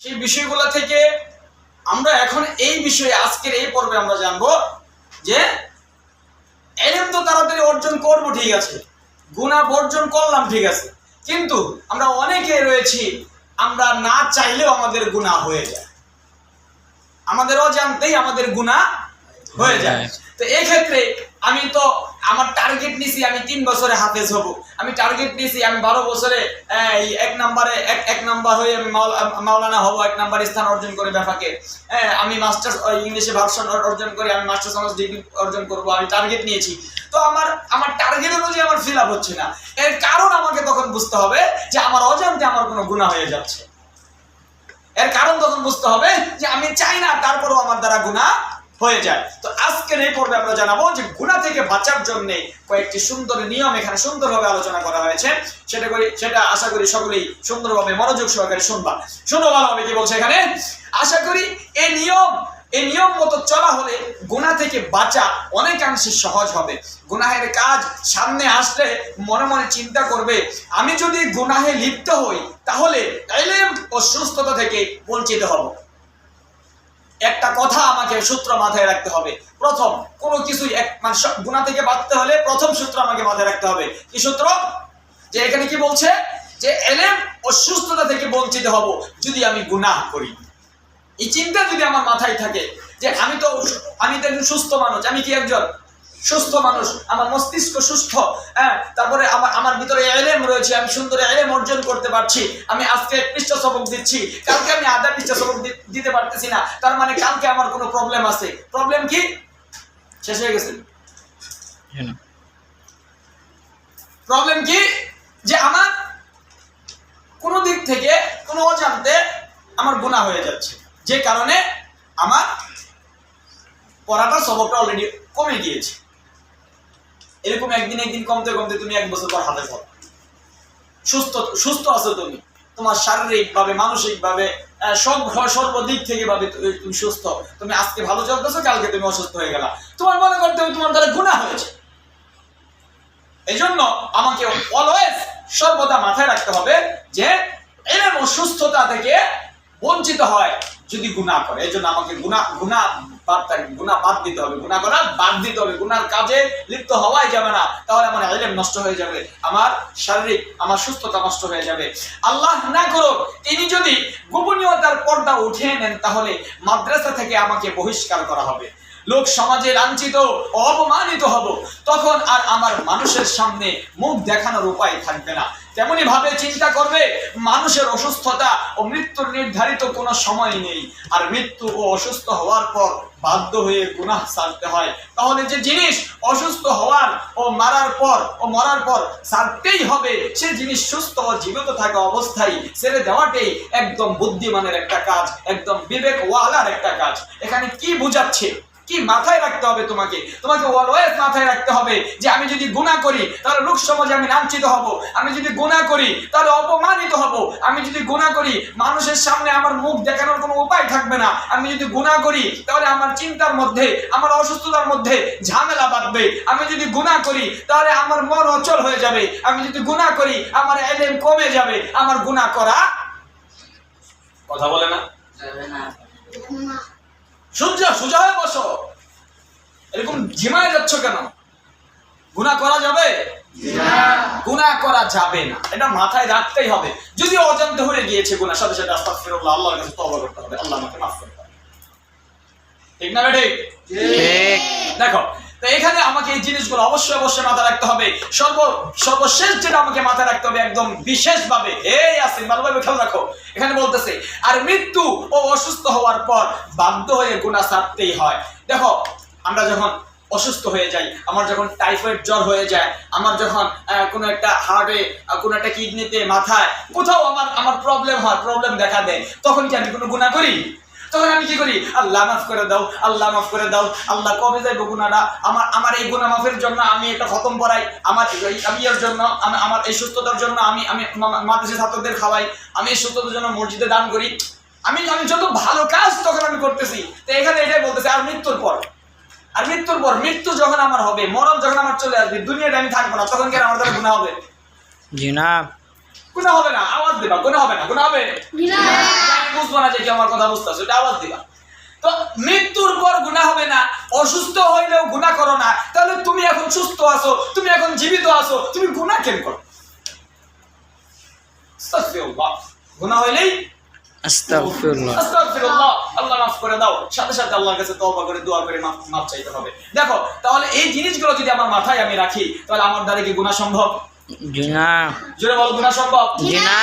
সেই বিষয়গুলো থেকে আমরা এখন এই বিষয়ে আজকের এই পর্বে আমরা জানবো যে ইলম তো তাড়াতাড়ি অর্জন করবো, ঠিক আছে, গুনাহ বর্জন করলাম, ঠিক আছে, কিন্তু আমরা অনেকে রয়েছি আমরা না চাইলেও আমাদের গুনাহ হয়ে যায়, আমাদের অজান্তেই আমাদের গুনাহ হয়ে যায়। তো এই ক্ষেত্রে আমি তো আমার টার্গেট নিছি আমি 3 বছরে হাফেজ হব, আমি টার্গেট নিছি আমি 12 বছরে এক নাম্বার হয়ে মাওলানা হব, 1 নাম্বার স্থান অর্জন করে ব্যাপাকে, আমি মাস্টার্স ইংলিশে ভার্সন অর্জন করে আমি মাস্টার্স অনার্স ডিগ্রি অর্জন করব, আমি টার্গেট নিয়েছি। তো আমার টার্গেট অনুযায়ী আমার ফিল আপ হচ্ছে না, এর কারণ আমাকে তখন বুঝতে হবে যে আমার অজান্তে আমার কোনো গুনাহ হয়ে যাচ্ছে। এর কারণ তখন বুঝতে হবে যে আমি চাই না, তারপরেও আমার দ্বারা গুনাহ হয়ে যায়। তো আজকের এই পর্বে আমরা জানাবো যে গুনাহ থেকে বাঁচার জন্য কয়েকটি সুন্দর নিয়ম এখানে সুন্দরভাবে আলোচনা করা হয়েছে। সেটা আশা করি সকলেই সুন্দরভাবে মনোযোগ সহকারে শুনবা। শুনো ভালোভাবে কি বলছে এখানে। আশা করি এই নিয়ম মতো চলা হলে গুনাহ থেকে বাঁচা অনেকাংশে সহজ হবে। গুনাহের কাজ সামনে আসলে মনে মনে চিন্তা করবে, আমি যদি গুনাহে লিপ্ত হই তাহলে ইলম ও সুস্থতা থেকে বঞ্চিত হব। একটা কথা আমাকে সূত্র মাথায় রাখতে হবে, প্রথম কোনো কিছু মানে গুনাহ থেকে বাঁচতে হলে প্রথম সূত্র আমাকে মাথায় রাখতে হবে। কি সূত্র? যে এখানে কি বলছে যে ইলম ও সুস্থতা থেকে বঞ্চিত হব যদি আমি গুনাহ করি। এই চিন্তা যদি আমার মাথায় থাকে যে আমি তো একজন সুস্থ মানুষ, আমি কি একজন সুস্থ মানুষ, আমার মস্তিষ্ক সুস্থ, তারপরে আমার ভিতরে ইলম রয়েছে, আমি সুন্দর ইলম অর্জন করতে পারছি, আমি আজকে 1 পৃষ্ঠা সবক দিচ্ছি, কালকে আমি আধা পৃষ্ঠা সবক দিতে পারতেছি না, তার মানে কালকে আমার কোনো প্রবলেম আছে। প্রবলেম কি? শেষ হয়ে গেছে। প্রবলেম কি? যে আমার কোনো দিক থেকে কোনো অজান্তে আমার গুনাহ হয়ে যাচ্ছে, যে কারণে আমার পড়াটা সবকটা অলরেডি কমে গিয়েছে। এরকম একদিন কমতে কমতে তুমি 1 বছর পর হাফেজ হবে, সুস্থ আছো তুমি, তোমার শারীরিক ভাবে মানসিক ভাবে সর্বদিক থেকে ভাবে তুমি সুস্থ, তুমি আজকে ভালো চলতেছো, কালকে তুমি অসুস্থ হয়ে গেলা, তোমার মনে করতে হবে তোমার দ্বারা গুনাহ হয়েছে। এই জন্য আমাকে অলওয়েজ সর্বদা মাথায় রাখতে হবে যে ইলম ও সুস্থতা থেকে বঞ্চিত হয় যদি গুনাহ করে। এই জন্য আমাকে গুনাহ বাদ দিতে হবে, গুনাহ করা বাদ দিতে হবে, গুনাহর কাজে লিপ্ত হওয়াই যাবে না, তাহলে আমার ইলম নষ্ট হয়ে যাবে, আমার শারীরিক আমার সুস্থতা নষ্ট হয়ে যাবে। আল্লাহ না করুক তিনি যদি গোপনীয়তার পর্দা উঠিয়ে নেন তাহলে মাদ্রাসা থেকে আমাকে বহিষ্কার করা হবে, লোক সমাজে লাঞ্ছিত ও অপমানিত হব, তখন আর আমার মানুষের সামনে মুখ দেখানোর উপায় থাকবে না। তেমনি ভাবে চিন্তা করবে মানুষের অসুস্থতা ও মৃত্যুর নির্ধারিত কোনো সময় নেই, আর মৃত্যু ও অসুস্থ হওয়ার পর বাধ্য হয়ে গুনাহ ছাড়তে হয়, তাহলে যে জিনিস অসুস্থ হওয়ার ও মরার পর ছাড়তেই হবে সে জিনিস সুস্থ ও জীবিত থাকা অবস্থায় ছেড়ে দেওয়াটাই একদম বুদ্ধিমানের একটা কাজ, একদম বিবেকওয়ালার একটা কাজ। এখানে কি বুঝাচ্ছে, কি মাথায় রাখতে হবে? তোমাকে অলওয়েজ মাথায় রাখতে হবে যে আমি যদি গুনাহ করি তাহলে লোক সমাজে আমি লাঞ্ছিত হব, আমি যদি গুনাহ করি তাহলে অপমানিত হব, আমি যদি গুনাহ করি মানুষের সামনে আমার মুখ দেখানোর কোনো উপায় থাকবে না, আমি যদি গুনাহ করি তাহলে আমার চিন্তার মধ্যে আমার অসুস্থতার মধ্যে ঝামেলা বাঁধবে, আমি যদি গুনাহ করি তাহলে আমার মন অচল হয়ে যাবে, আমি যদি গুনাহ করি আমার ইলম কমে যাবে। আমার গুনাহ করা কথা বলে না, সোজা হয়ে বসো, এরকম ঝিমায় যাচ্ছ কেন? গুনাহ করা যাবে? গুনাহ করা যাবে না, এটা মাথায় রাখতেই হবে। যদি অজান্তে হয়ে গিয়েছে গুনাহ, সাথে সাথে আস্তাগফিরুল্লাহ, আল্লাহর কাছে তওবা করতে হবে, আল্লাহ আমাকে মাফ করতে হবে। ঠিক না বেঠিক? ঠিক। দেখো, তো এখানে আমাকে এই জিনিসগুলো অবশ্যই মাথায় রাখতে হবে। সর্বশেষ যেটা আমাকে মাথায় রাখতে হবে একদম বিশেষভাবে, এই আসিন ভালোভাবে খেয়াল রাখো, এখানে বলতেছে আর মৃত্যু ও অসুস্থ হওয়ার পর বাধ্য হয়ে গুনাহ ছাড়তেই হয়। দেখো, আমরা যখন অসুস্থ হয়ে যাই, আমার যখন টাইফয়েড জ্বর হয়ে যায়, আমার যখন কোনো একটা হার্টে, কোনো একটা কিডনিতে, মাথায় কোথাও আমার প্রবলেম দেখা দেয়, তখন কি আমি কোনো গুনাহ করি? তখন আমি কি করি? আল্লাহ মাফ করে দাও, আল্লাহ মাফ করে দাও, আল্লাহ কবে যাইবো গুনাহটা, আমার এই গুনাহ মাফের জন্য আমি একটা খতম পড়াই, আমি এর জন্য আমার এই সুস্থতার জন্য আমি মাদ্রাসা ছাত্রদের খাওয়াই, আমি এই সুস্থতার জন্য মসজিদে দান করি, আমি যত ভালো কাজ তখন আমি করতেছি। তো এখানে এটাই বলতেছে আর মৃত্যুর পর মৃত্যু যখন আমার হবে, মরণ যখন আমার চলে আসবে, দুনিয়াটা আমি থাকবো না, তখন কি আমার দ্বারা গুনাহ হবে? জি না। গুনাহ হবে না, আওয়াজ দিবা। গুনাহ হবে না, গুনাহ হবে না। আমি বুঝবো না যে কি আমার কথা বুঝতেছো, এটা আওয়াজ দিবা। তো মৃত্যুর পর গুনাহ হবে না, অসুস্থ হইলেও গুনাহ করো না, তাহলে তুমি এখন সুস্থ আছো, তুমি এখন জীবিত আছো, তুমি গুনাহ কেন করো? আস্তাগফিরুল্লাহ। গুনাহ হইলেই আস্তাগফিরুল্লাহ। আস্তাগফিরুল্লাহ, আল্লাহ মাফ করে দাও, সাথে সাথে আল্লাহর কাছে তওবা করে দোয়া করে মাফ চাইতে হবে। দেখো, তাহলে এই জিনিসগুলো যদি আমার মাথায় আমি রাখি, তাহলে আমার দ্বারা কি গুনাহ সম্ভব? জি না। জোরে বলো, গুনাহ সম্ভব? জি না।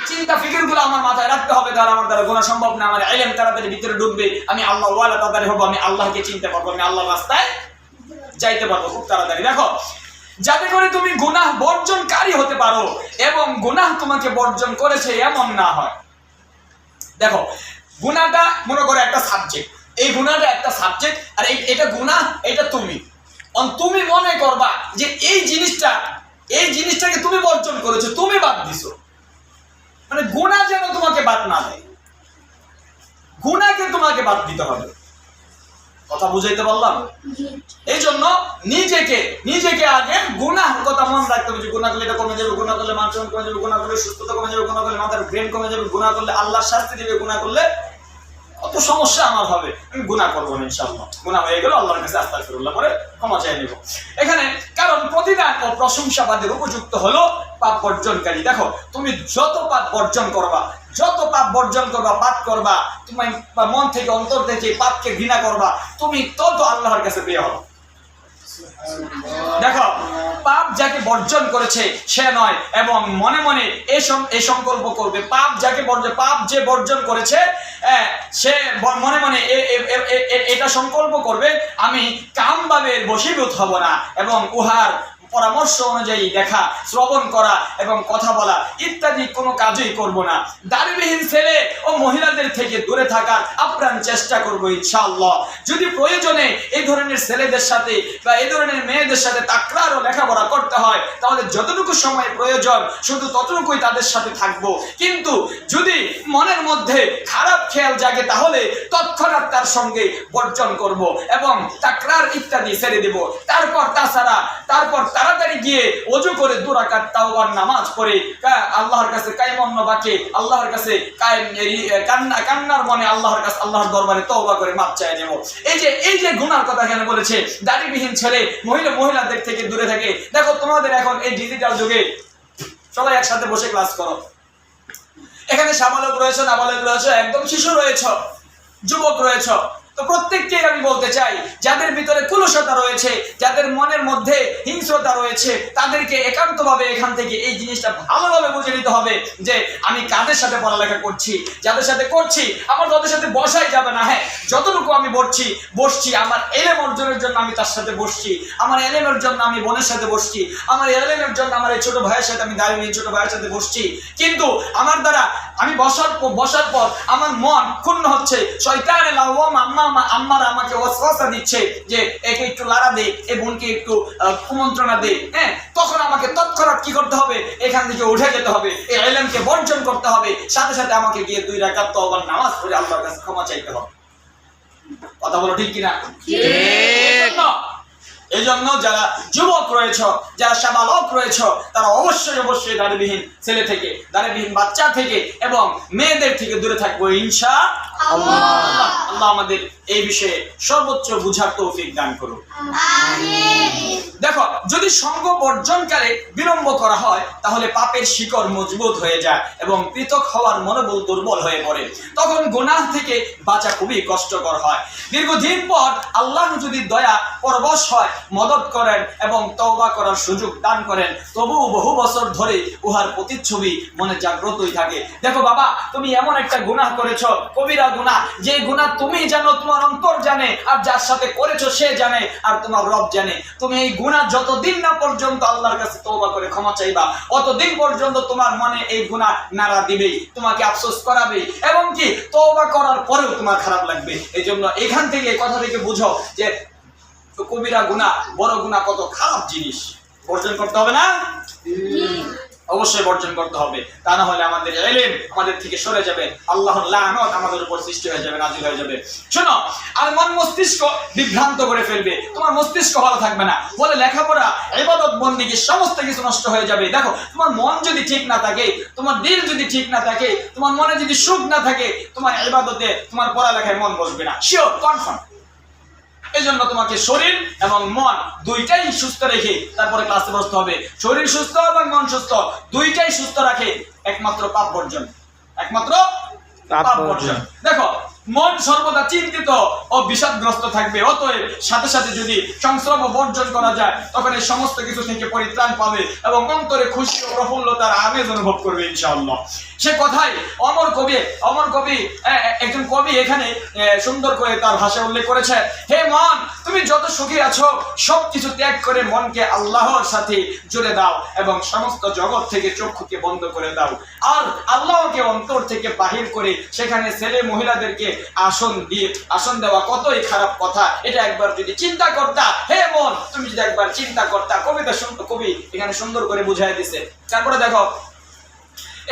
চিন্তা ফিকিরগুলো আমার মাথায় রাখতে হবে, তাহলে আমার দ্বারা গুনাহ সম্ভব না। আমার ইলম তাড়াতাড়ি ভিতরে ঢুকবে, আমি আল্লাহ ওয়ালা তাড়াতাড়ি হবো, আমি আল্লাহকে চিনতে পারবো, আমি আল্লাহর রাস্তায় যাইতে পারবো খুব তাড়াতাড়ি। দেখো, যাতে করে তুমি গুনাহ বর্জনকারী হতে পারো এবং গুনাহ তোমাকে বর্জন করেছে এমন না হয়। দেখো, গুনাহটা মনে করো একটা সাবজেক্ট, এই গুনাহটা একটা সাবজেক্ট, আর এটা গুনাহ, এটা তুমি। তুমি মনে করবা যে এই জিনিসটাকে তুমি বর্জন করেছো, তুমি বাদ দিছো, মানে গুনাহ যেন তোমাকে বাদ না দেয়, গুনাহকে তোমাকে বাদ দিতে হবে। কথা বুঝাইতে পারলাম? এই জন্য নিজেকে আগে গুনাহ কথা মনে রাখতে হবে, যে গুনাহ করলে এটা কমে যাবে, গুনাহ করলে মানসিক কমে যাবে, গুনাহ করলে সুস্থতা কমে যাবে, গুনাহ করলে মাথার ব্রেন কমে যাবে, গুনাহ করলে আল্লাহ শাস্তি দিবে, গুনাহ করলে কত সমস্যা আমার হবে, আমি গুনাহ করবো না ইনশাআল্লাহ। গুনাহ হয়ে গেল আল্লাহর কাছে আস্তাগফিরুল্লাহ করে ক্ষমা চাই নেব। এখানে কারণ প্রতিদান ও প্রশংসাবাদের উপযুক্ত হলো পাপ বর্জনকারী। দেখো, তুমি যত পাপ বর্জন করবা, পাপ করবা, তুমি মন থেকে অন্তর থেকে পাপকে ঘৃণা করবা, তুমি তত আল্লাহর কাছে প্রিয় হবে। দেখো, পাপ যাকে বর্জন করেছে সে নয়, এবং মনে মনে এই সংকল্প করবে, পাপ যে বর্জন করেছে সে মনে মনে এটা সংকল্প করবে, আমি কামভাবের বশীভূত হব না, এবং উহার পরামর্শ অনুযায়ী দেখা, শ্রবণ করা এবং কথা বলা ইত্যাদি কোনো কাজই করব না। দাড়িবিহীন ছেলে ও মহিলাদের থেকে দূরে থাকার আপ্রাণ চেষ্টা করব ইনশাআল্লাহ। যদি প্রয়োজনে এই ধরনের ছেলেদের সাথে বা এই ধরনের মেয়েদের সাথে তাকরার ও লেখাপড়া করতে হয়, তাহলে যতটুকু সময় প্রয়োজন শুধু ততটুকুই তাদের সাথে থাকব। কিন্তু যদি মনের মধ্যে খারাপ খেয়াল জাগে, তাহলে তৎক্ষণাৎ তার সঙ্গে বর্জন করব এবং তাকরার ইত্যাদি ছেড়ে দেব। তারপর তাড়াতাড়ি গিয়ে ওযু করে 2 রাকাত তাওবার নামাজ পড়ে আল্লাহর কাছে কায়মন্য বাকে, আল্লাহর কাছে কান্নার মনে আল্লাহর দরবারে তওবা করে মাপ চাই নেব। এই যে গুনার কথা এখানে বলেছে, দাড়িবিহীন ছেলে মহিলাদের থেকে দূরে থাকে। দেখো, তোমাদের এখন এই ডিজিটাল যুগে সবাই একসাথে বসে ক্লাস করো, এখানে সাবালক রয়েছে, নাবালক রয়েছে, একদম শিশু রয়েছে, যুবক রয়েছে। তো প্রত্যেককে আমি বলতে চাই, যাদের ভিতরে কুলুষতা রয়েছে, যাদের মনের মধ্যে হিংস্রতা রয়েছে, তাদেরকে একান্তভাবে এখান থেকে এই জিনিসটা ভালোভাবে বুঝে নিতে হবে যে আমি কাদের সাথে পড়ালেখা করছি, যাদের সাথে করছি আমার তাদের সাথে বসাই যাবে না। হ্যাঁ, যতটুকু আমি বসছি আমার এলেম অর্জনের জন্য আমি তার সাথে বসছি, আমার এলেমের জন্য আমি বোনের সাথে বসছি, আমার এলেমের জন্য আমার এই ছোট ভাইয়ের সাথে আমি দাঁড়িয়ে ছোট ভাইয়ের সাথে বসছি। কিন্তু আমার দ্বারা আমি বসার পর আমার মন ক্ষুণ্ণ হচ্ছে, শয়তানে লাওয়াম আম্মার আমাকে ওয়াসওয়াসা দিচ্ছে যে একে একটু লাড়া দে, এই বোনকে একটু কুমন্ত্রণা দে। হ্যাঁ, তখন আমাকে তৎক্ষণাৎ কি করতে হবে? এখান থেকে উঠে যেতে হবে, এই ইলমকে বর্জন করতে হবে, সাথে সাথে আমাকে গিয়ে 2 রাকাত তওবার নামাজ পড়ে আল্লাহর কাছে ক্ষমা চাইতে হবে। কথা বলো ঠিক কিনা? এই জন্য যারা যুবক রয়েছে, যারা সাবালক রয়েছে, তারা অবশ্যই দাড়িবিহীন ছেলে থেকে, দাড়িবিহীন বাচ্চা থেকে এবং মেয়েদের থেকে দূরে থাকবো ইনশাআল্লাহ। আল্লাহ আমাদের এই বিষয়ে সর্বোচ্চ বুঝার তৌফিক দান করুন। দেখো, যদি সঙ্গ বর্জনকালে বিলম্ব করা হয়, তাহলে পাপের শিকড় মজবুত হয়ে যায় এবং পৃথক হওয়ার মনোবল দুর্বল হয়ে পড়ে। তখন গুনাহ থেকে বাঁচা খুবই কষ্টকর হয়। দীর্ঘদিন পর আল্লাহ যদি দয়া পরবশ হয়, মদত করেন এবং তওবা করার সুযোগ দান করেন, তবুও বহু বছর ধরে উহার প্রতিচ্ছবি মনে জাগ্রতই থাকে। দেখো বাবা, তুমি এমন একটা গুনাহ করেছো, কবিরা গুনাহ, যে গুনাহ তুমি জানো, তোমার অন্তর জানে, আর যার সাথে করেছো সে জানে, আর তোমার রব জানে। তুমি এই গুনাহ যতদিন না পর্যন্ত আল্লাহর কাছে তওবা করে ক্ষমা চাইবা, অতদিন পর্যন্ত তোমার মনে এই গুনাহ নাড়া দিবেই, তোমাকে আফসোস করাবে, এবং কি তওবা করার পরেও তোমার খারাপ লাগবে। এই জন্য এখান থেকে এই কথা থেকে বুঝো যে কবিরা গুনাহ, বড় গুনাহ কত খারাপ জিনিস, বর্জন করতে হবে না? অবশ্যই বর্জন করতে হবে, তা না হলে আমাদের ইলম আমাদের থেকে সরে যাবে, আল্লাহর লানত আমাদের উপর সৃষ্টি হয়ে যাবে, নাজিল হয়ে যাবে। শোনো, আর মন মস্তিষ্ক বিভ্রান্ত করে ফেলবে, তোমার মস্তিষ্ক ভালো থাকবে না, বলে লেখাপড়া ইবাদত বন্দেগী সমস্ত কিছু নষ্ট হয়ে যাবে। দেখো, তোমার মন যদি ঠিক না থাকে, তোমার দিল যদি ঠিক না থাকে, তোমার মনে যদি সুখ না থাকে, তোমার ইবাদতে তোমার পড়ালেখায় মন বসবে না, শিওর, কনফার্ম। এই জন্য তোমাকে শরীর এবং মন দুইটাই সুস্থ রেখে তারপরে ক্লাসে বসতে হবে। শরীর সুস্থ এবং মন সুস্থ, দুইটাই সুস্থ রাখে একমাত্র পাপ বর্জন, একমাত্র পাপ বর্জন। দেখো, মন সর্বদা চিন্তিত ও বিষাদগ্রস্ত থাকবে, অতএব সাথে সাথে যদি সংশ্রম বর্জন করা যায়, তখন এই সমস্ত কিছু থেকে পরিত্রাণ পাবে এবং অন্তরে খুশি ও প্রফুল্লতার আমেজ অনুভব করবে ইনশাআল্লাহ। সে কথাই অমর কবি একজন কবি এখানে সুন্দর করে তার ভাষা উল্লেখ করেছে, হে মন, তুমি যত সুখী আছো সবকিছু ত্যাগ করে মনকে আল্লাহর সাথে জুড়ে দাও এবং সমস্ত জগৎ থেকে চক্ষুকে বন্ধ করে দাও। আর আল্লাহকে অন্তর থেকে বাহির করে সেখানে ছেলে মহিলাদেরকে আসন দেওয়া কতই খারাপ কথা। এটা একবার যদি চিন্তা করতা, হে মন, তুমি যদি একবার চিন্তা করতা। কবি এখানে সুন্দর করে বুঝাই দিছে। তারপরে দেখো,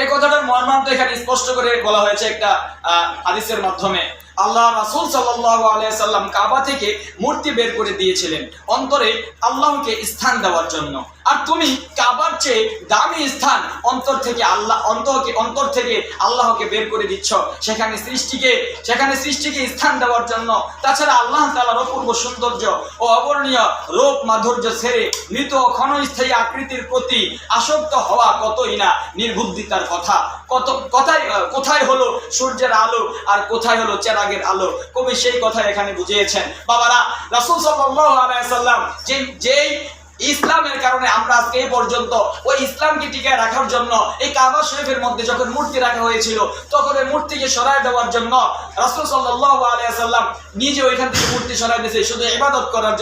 এই কথাটার মর্মার্থ এখানে স্পষ্ট করে বলা হয়েছে একটা হাদিসের মাধ্যমে। আল্লাহ রাসূল সাল্লাল্লাহু আলাইহি সাল্লাম কাবা থেকে মূর্তি বের করে দিয়েছিলেন অন্তরে আল্লাহকে স্থান দেওয়ার জন্য। আর তুমি কাবার চেয়ে দামি স্থান অন্তর থেকে আল্লাহকে বের করে দিচ্ছ সেখানে সৃষ্টিকে স্থান দেওয়ার জন্য। তাছাড়া আল্লাহ তাআলার অপূর্ব সৌন্দর্য ও অবর্ণীয় রূপ মাধুর্য ছেড়ে মৃত ক্ষণস্থায়ী আকৃতির প্রতি আসক্ত হওয়া কতই না নির্বুদ্ধিতার কথা। কোথায় হলো সূর্যের আলো আর কোথায় হলো চেরাগের আলো। কবি সেই কথা এখানে বুঝিয়েছেন। বাবারা, রাসূল সাল্লাল্লাহু আলাইহি সাল্লাম যেই ইসলামের কারণে আমরা আজকে এই পর্যন্ত ওই ইসলামকে টিকায় রাখার জন্য এই কাবা শরীফের মধ্যে যখন মূর্তি রাখা হয়েছিল, তখন ওই মূর্তিকে সরায় দেওয়ার জন্য রাসূল সাল্লাল্লাহু আলাইহি সাল্লাম নিজে ওইখান থেকে মূর্তি সরায় দিয়েছে শুধু ইবাদত করার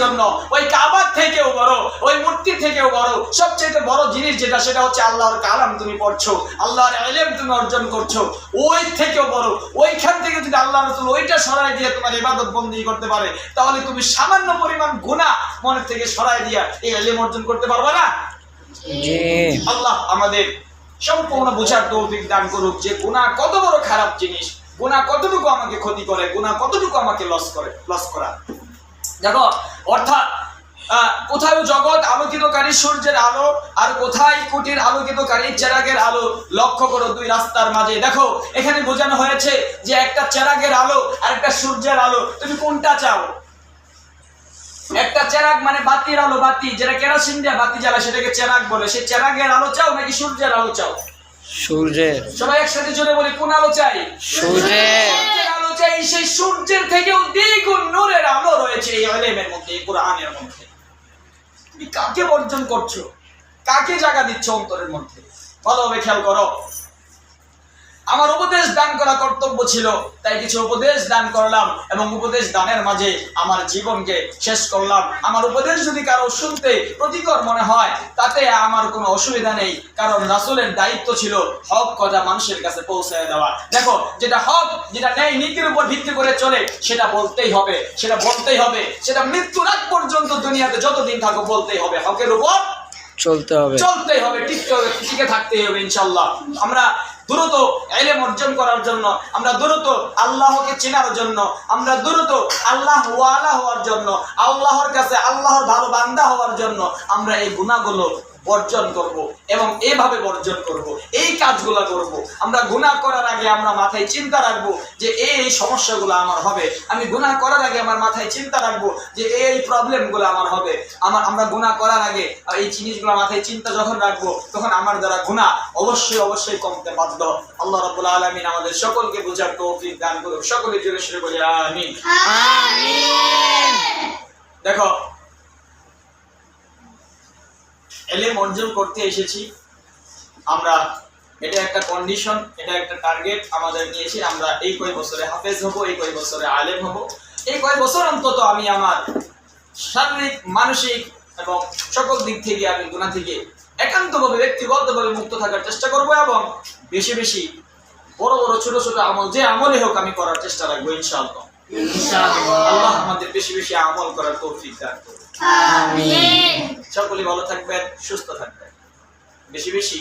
জন্য, ওই কাবার থেকেও বড়, ওই মূর্তি থেকেও বড়, সবচেয়ে বড় জিনিস যেটা, সেটা হচ্ছে আল্লাহর কালাম তুমি পড়ছো, আল্লাহর ইলম তুমি অর্জন করছো, ওই থেকেও বড়। ওইখান থেকে যদি আল্লাহ রাসূল ওইটা সরাই দিয়ে তোমার ইবাদত বন্দেগী করতে পারে, তাহলে তুমি সামান্য পরিমাণ গুনাহ মনের থেকে সরাই দিয়া এই ইলম অর্জন করতে পারবে না। আল্লাহ আমাদের সম্পূর্ণ বোঝার তৌফিক দান করুক যে গুনাহ কত বড় খারাপ জিনিস, গুনাহ কতটুকু আমাকে ক্ষতি করে, গুনাহ কতটুকু আমাকে লস করা। দেখো, অর্থাৎ কোথায় জগৎ আলোকিতকারী সূর্যের আলো আর কোথায় কুটির আলোকিতকারী চেরাগের আলো। লক্ষ্য করো দুই রাস্তার মাঝে। দেখো, এখানে বোঝানো হয়েছে যে একটা চেরাগের আলো আর একটা সূর্যের আলো, তুমি কোনটা চাও? একটা চেরাগ মানে বাতির আলো, বাতি যেটা কেরোসিন দিয়ে বাতি জ্বালায় সেটাকে চেরাগ বলে। সেই চেরাগের আলো চাও নাকি সূর্যের আলো চাও? সূর্যের। সবাই একসাথে জোরে বলি, কোন আলো চাই? সূর্যের আলো চাই। সেই সূর্যের থেকেও দ্বিগুণ নূরের আলো রয়েছে এই ইলমের মধ্যে, এই কোরআনের মধ্যে। তুমি কাকে বর্জন করছো, কাকে জায়গা দিচ্ছ অন্তরের মধ্যে? ভালোভাবে খেয়াল করো। আমার উপদেশ দান করা কর্তব্য ছিল, তাই কিছু উপদেশ দান করলাম এবং উপদেশ দানের মাঝে আমার জীবনকে শেষ করলাম। আমার উপদেশ যদি কারো শুনতে প্রতিকর মনে হয় তাতে আমার কোনো অসুবিধা নেই, কারণ রাসূলের দায়িত্ব ছিল হক কথা মানুষের কাছে পৌঁছায় দেওয়া। দেখো, যেটা হক, যেটা ন্যায় নীতির উপর ভিত্তি করে চলে সেটা বলতেই হবে, সেটা মৃত্যুর আগ পর্যন্ত দুনিয়াতে যতদিন থাকো বলতেই হবে, হকের উপর চলতে হবে, টিকে থাকতে হবে ইনশাআল্লাহ। আমরা দ্রুত ইলম অর্জন করার জন্য, আমরা দ্রুত আল্লাহকে চেনার জন্য, আমরা দ্রুত আল্লাহ ওয়ালা হওয়ার জন্য, আল্লাহর কাছে আল্লাহর ভালো বান্দা হওয়ার জন্য আমরা এই গুনাহগুলো বর্জন করব এবং এভাবে বর্জন করব, এই কাজগুলো করব। আমরা গুনাহ করার আগে আমরা মাথায় চিন্তা রাখবো যে এই সমস্যাগুলো আমার হবে। আমি গুনাহ করার আগে আমার মাথায় চিন্তা রাখবো যে এই প্রবলেমগুলো আমার হবে। আমরা গুনাহ করার আগে এই জিনিসগুলো মাথায় চিন্তা যখন রাখবো, তখন আমার দ্বারা গুনাহ অবশ্যই কমতে বাধ্য। আল্লাহ রাব্বুল আলামিন আমাদের সকলকে বুঝার তৌফিক দান করুক। সকলে জোরে সুরে বলি আমিন। দেখো, ইলম অর্জন করতে এসেছি আমরা, এটা একটা কন্ডিশন, এটা একটা টার্গেট আমাদের নিয়েছি। আমরা এই কয় বছরে হাফেজ হব, এই কয় বছরে আলেম হব, এই কয় বছর অন্তত আমি আমার শারীরিক, মানসিক এবং সকল দিক থেকে আমি গুনাহ থেকে একান্তভাবে ব্যক্তিগতভাবে মুক্ত থাকার চেষ্টা করব এবং বেশি বেশি বড় বড় ছোট ছোট আমল, যে আমলে হোক আমি করার চেষ্টা রাখবো ইনশাআল্লাহ। আল্লাহ আমাদের বেশি বেশি আমল করার তৌফিক দান করুন। আমিন। সকলেই ভালো থাকবেন, সুস্থ থাকবেন, বেশি বেশি